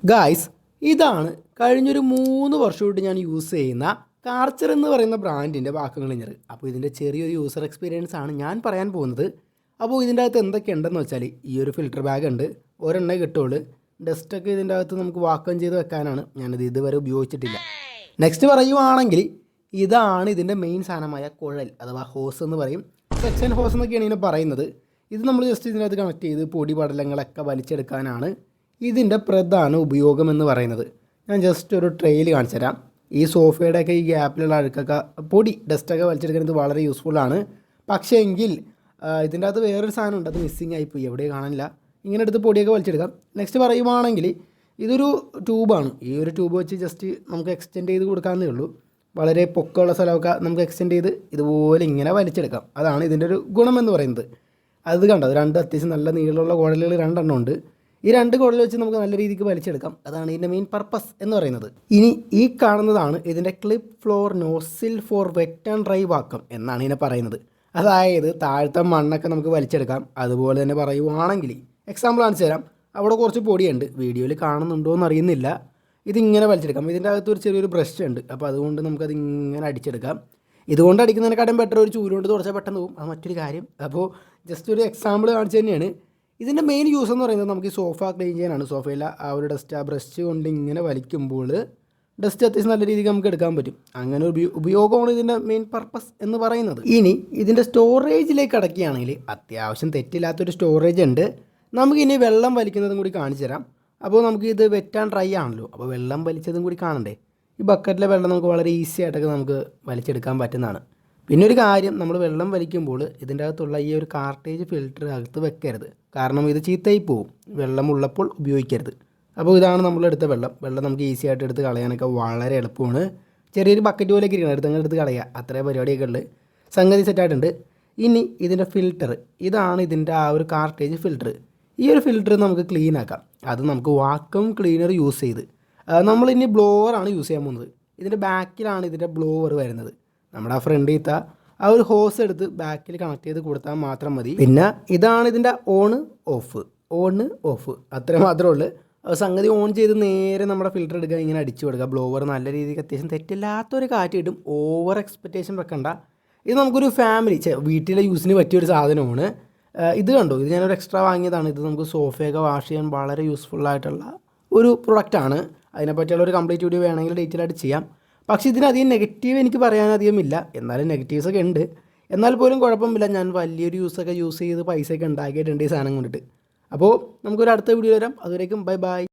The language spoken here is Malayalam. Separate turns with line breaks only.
ഗായ്സ്, ഇതാണ് കഴിഞ്ഞൊരു 3 വർഷമായിട്ട് ഞാൻ യൂസ് ചെയ്യുന്ന കാർച്ചർ എന്ന് പറയുന്ന ബ്രാൻഡിൻ്റെ വാക്വം ക്ലീനർ. അപ്പോൾ ഇതിൻ്റെ ചെറിയൊരു യൂസർ എക്സ്പീരിയൻസ് ആണ് ഞാൻ പറയാൻ പോകുന്നത്. അപ്പോൾ ഇതിൻ്റെ അകത്ത് എന്തൊക്കെയുണ്ടെന്ന് വെച്ചാൽ ഈ ഒരു ഫിൽറ്റർ ബാഗ് ഉണ്ട്, ഒരെണ്ണേ കിട്ടുള്ളൂ. ഡസ്റ്റൊക്കെ ഇതിൻ്റെ അകത്ത് നമുക്ക് വാക്വം ചെയ്ത് വെക്കാനാണ്. ഞാനിത് ഇതുവരെ ഉപയോഗിച്ചിട്ടില്ല. നെക്സ്റ്റ് പറയുവാണെങ്കിൽ ഇതാണ് ഇതിൻ്റെ മെയിൻ സാധനമായ കുഴൽ അഥവാ ഹോസ് എന്ന് പറയും. സെക്ഷൻ ഹോസ് എന്നൊക്കെയാണ് ഇതിനെ പറയുന്നത്. ഇത് നമ്മൾ ജസ്റ്റ് ഇതിനകത്ത് കണക്ട് ചെയ്ത് പൊടി പടലങ്ങളൊക്കെ വലിച്ചെടുക്കാനാണ് ഇതിൻ്റെ പ്രധാന ഉപയോഗം എന്ന് പറയുന്നത്. ഞാൻ ജസ്റ്റ് ഒരു ട്രെയിൽ കാണിച്ചു തരാം. ഈ സോഫയുടെയൊക്കെ ഈ ഗ്യാപ്പിലുള്ള അഴുക്കൊക്കെ പൊടി ഡസ്റ്റൊക്കെ വലിച്ചെടുക്കുന്നത് വളരെ യൂസ്ഫുള്ളാണ്. പക്ഷേ എങ്കിൽ ഇതിൻ്റെ അകത്ത് വേറൊരു സാധനം ഉണ്ട്, അത് മിസ്സിങ് ആയിപ്പോയി, എവിടെ കാണില്ല. ഇങ്ങനെ എടുത്ത് പൊടിയൊക്കെ വലിച്ചെടുക്കാം. നെക്സ്റ്റ് പറയുവാണെങ്കിൽ ഇതൊരു ട്യൂബാണ്. ഈ ഒരു ട്യൂബ് വെച്ച് ജസ്റ്റ് നമുക്ക് എക്സ്റ്റെൻഡ് ചെയ്ത് കൊടുക്കാവുന്നേ ഉള്ളൂ. വളരെ പൊക്കമുള്ള സ്ഥലമൊക്കെ നമുക്ക് എക്സ്റ്റെൻഡ് ചെയ്ത് ഇതുപോലെ ഇങ്ങനെ വലിച്ചെടുക്കാം. അതാണ് ഇതിൻ്റെ ഒരു ഗുണമെന്ന് പറയുന്നത്. അത് കണ്ടോ, രണ്ട് അത്യാവശ്യം നല്ല നീളമുള്ള കുഴലുകൾ 2 എണ്ണം ഉണ്ട്. ഈ 2 കുഴൽ വെച്ച് നമുക്ക് നല്ല രീതിക്ക് വലിച്ചെടുക്കാം. അതാണ് ഇതിൻ്റെ മെയിൻ പർപ്പസ് എന്ന് പറയുന്നത്. ഇനി ഈ കാണുന്നതാണ് ഇതിൻ്റെ clip floor nozzle for wet and dry vacuum എന്നാണ് ഇതിനെ പറയുന്നത്. അതായത് താഴത്തെ മണ്ണൊക്കെ നമുക്ക് വലിച്ചെടുക്കാം. അതുപോലെ തന്നെ പറയുവാണെങ്കിൽ എക്സാമ്പിൾ കാണിച്ചു തരാം. അവിടെ കുറച്ച് പൊടിയുണ്ട്, വീഡിയോയിൽ കാണുന്നുണ്ടോ എന്ന് അറിയുന്നില്ല. ഇതിങ്ങനെ വലിച്ചെടുക്കാം. ഇതിൻ്റെ അകത്ത് ഒരു ചെറിയൊരു ബ്രഷ് ഉണ്ട്, അപ്പോൾ അതുകൊണ്ട് നമുക്കത് ഇങ്ങനെ അടിച്ചെടുക്കാം. ഇതുകൊണ്ട് അടിക്കുന്നതിനെക്കാട്ടും ബെറ്റർ ഒരു ചൂലുകൊണ്ട് തുടച്ചാൽ പെട്ടെന്ന് പോകും, അത് മറ്റൊരു കാര്യം. അപ്പോൾ ജസ്റ്റ് ഒരു എക്സാമ്പിൾ കാണിച്ചു തന്നെയാണ്. ഇതിൻ്റെ മെയിൻ യൂസ് എന്ന് പറയുന്നത് നമുക്ക് ഈ സോഫ ക്ലീൻ ചെയ്യാനാണ്. സോഫയിൽ ആ ഒരു ഡസ്റ്റ് ആ ബ്രഷ് കൊണ്ട് ഇങ്ങനെ വലിക്കുമ്പോൾ ഡസ്റ്റ് അത്യാവശ്യം നല്ല രീതിക്ക് നമുക്ക് എടുക്കാൻ പറ്റും. അങ്ങനെ ഒരു ഉപയോഗമാണ് ഇതിൻ്റെ മെയിൻ പർപ്പസ് എന്ന് പറയുന്നത്. ഇനി ഇതിൻ്റെ സ്റ്റോറേജിലേക്ക് അടക്കുകയാണെങ്കിൽ അത്യാവശ്യം തെറ്റില്ലാത്തൊരു സ്റ്റോറേജ് ഉണ്ട്. നമുക്കിനി വെള്ളം വലിക്കുന്നതും കൂടി കാണിച്ചു തരാം. അപ്പോൾ നമുക്ക് ഇത് വെറ്റ് ആൻഡ് ഡ്രൈ ആണല്ലോ, അപ്പോൾ വെള്ളം വലിച്ചതും കൂടി കാണണ്ടേ. ഈ ബക്കറ്റിലെ വെള്ളം നമുക്ക് വളരെ ഈസി ആയിട്ടൊക്കെ നമുക്ക് വലിച്ചെടുക്കാൻ പറ്റുന്നതാണ്. പിന്നെ ഒരു കാര്യം, നമ്മൾ വെള്ളം വലിക്കുമ്പോൾ ഇതിൻ്റെ അകത്തുള്ള ഈ ഒരു കാർട്ടേജ് ഫിൽറ്റർ അകത്ത് വെക്കരുത്, കാരണം ഇത് ചീത്തയായി പോവും. വെള്ളമുള്ളപ്പോൾ ഉപയോഗിക്കരുത്. അപ്പോൾ ഇതാണ് നമ്മളെടുത്ത വെള്ളം നമുക്ക് ഈസി ആയിട്ട് എടുത്ത് കളയാനൊക്കെ വളരെ എളുപ്പമാണ്. ചെറിയൊരു ബക്കറ്റ് പോലെയൊക്കെ ഇരിക്കണം, എടുത്ത് കളയുക, അത്രേ പരിപാടിയൊക്കെ ഉള്ളത്. സംഗതി സെറ്റായിട്ടുണ്ട്. ഇനി ഇതിൻ്റെ ഫിൽറ്റർ, ഇതാണ് ഇതിൻ്റെ ആ ഒരു കാർട്ടേജ് ഫിൽറ്റർ. ഈ ഒരു ഫിൽറ്റർ നമുക്ക് ക്ലീൻ ആക്കാം. അത് നമുക്ക് വാക്വം ക്ലീനർ യൂസ് ചെയ്ത് നമ്മളിനി ബ്ലോവറാണ് യൂസ് ചെയ്യാൻ പോകുന്നത്. ഇതിൻ്റെ ബാക്കിലാണ് ഇതിൻ്റെ ബ്ലോവർ വരുന്നത്. നമ്മുടെ ആ ഫ്രണ്ടിലത്തെ ആ ഒരു ഹോസ് എടുത്ത് ബാക്കിൽ കണക്ട് ചെയ്ത് കൊടുത്താൽ മാത്രം മതി. പിന്നെ ഇതാണ് ഇതിൻ്റെ ഓൺ ഓഫ് അത്ര മാത്രമേ ഉള്ളൂ. സംഗതി ഓൺ ചെയ്ത് നേരെ നമ്മുടെ ഫിൽറ്റർ എടുക്കുക, ഇങ്ങനെ അടിച്ചു കൊടുക്കുക. ബ്ലോവർ നല്ല രീതിക്ക് അത്യാവശ്യം തെറ്റില്ലാത്തൊരു കാറ്റ് കിട്ടും. ഓവർ എക്സ്പെക്റ്റേഷൻ വെക്കണ്ട. ഇത് നമുക്കൊരു ഫാമിലി വീട്ടിലെ യൂസിന് പറ്റിയൊരു സാധനമാണ്. ഇത് കണ്ടോ, ഇത് ഞാനൊരു എക്സ്ട്രാ വാങ്ങിയതാണ്. ഇത് നമുക്ക് സോഫയൊക്കെ വാഷ് ചെയ്യാൻ വളരെ യൂസ്ഫുള്ളായിട്ടുള്ള ഒരു പ്രൊഡക്റ്റാണ്. അതിനെപ്പറ്റിയുള്ള ഒരു കംപ്ലീറ്റ് വീഡിയോ വേണമെങ്കിൽ ഡീറ്റെയിൽ ആയിട്ട് ചെയ്യാം. പക്ഷേ ഇതിനധികം നെഗറ്റീവ് എനിക്ക് പറയാനധികം ഇല്ല. എന്നാലും നെഗറ്റീവ്സൊക്കെ ഉണ്ട്. എന്നാൽ പോലും കുഴപ്പമില്ല, ഞാൻ വലിയൊരു യൂസ് ചെയ്ത് പൈസയൊക്കെ ഉണ്ടാക്കിയിട്ടുണ്ട് ഈ സാധനം കൊണ്ടിട്ട്. അപ്പോൾ നമുക്കൊരു അടുത്ത വീഡിയോ വരാം. അതുവരേക്കും ബൈ ബൈ.